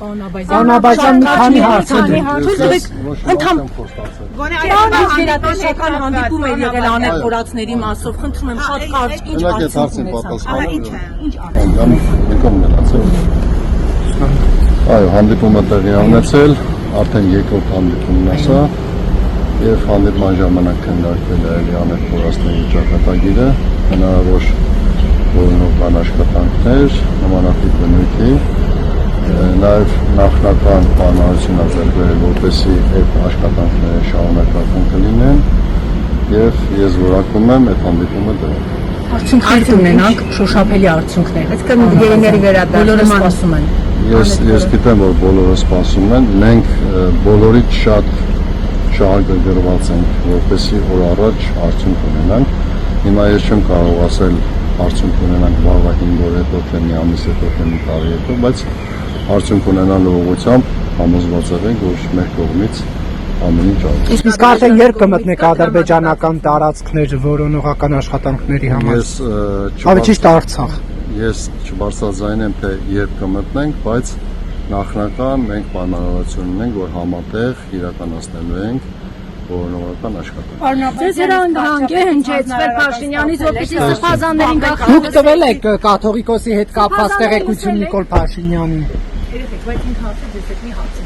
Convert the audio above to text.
Անաբաժան մի քանի հարց Վերատեսական հանդիպում էր եղել անեղորացների մասով, խնդրում եմ շատ կարճ ինչ Այո, հանդիպումը տեղի ունեցել, արդեն երկրորդ հանդիպումն է սա, եւ հանդիպման ժամանակ քննարկվել է անեղորացների ճակատագիրը, հնարավոր որոնական աշխատանքներ, նմանատիպ բնույթի, նաեւ նախնական պայմանություն արձակվել, որպեսզի այդ աշխատանքները շարունակական կլինեն, եւ ես որակում եմ այդ հանդիպումը դրել։ Արդյունքներ ունենանք, շոշափելի արդյունքներ։ Այսինքն գերիների Բոլորը սպասում են։ Ես գիտեմ, որ բոլորը սպասում են, մենք բոլորից շատ շահագրգռված ենք, որպեսզի օր առաջ արդյունք ունենանք։ Հիմա ես չեմ կարող ասել արդյունք ունենանք վաղը 5 օր հետո, թե մի ամիս հետո, թե մի տարի հետո, բայց արդյունք ունենալու ուղղությամբ համոզված ենք, որ մեր կողմից ամեն ինչ արվում է։ Իսկ արդեն երբ կմտնեք ադրբեջանական տարածքներ որոնողական աշխատանքների համար։ Ավելի ճիշտ Արցախ։ Ես չբարձրաձայնեմ, թե երբ կմտնենք, բայց նախնական մենք պայմանավորություն ունենք, որ համատեղ իրականացնելու ենք որոնողական աշխատանք։ Ձեզ հրանգ է հնչեցվել Փաշինյանից, որպեսզի սրբազաններին Դուք տվել եք կաթողիկոսի հետ կապված տեղեկություն Նիկոլ Փաշինյանին։ Երեխեք, բայց ինքը հարցը ձեզ հետ մի հարց է։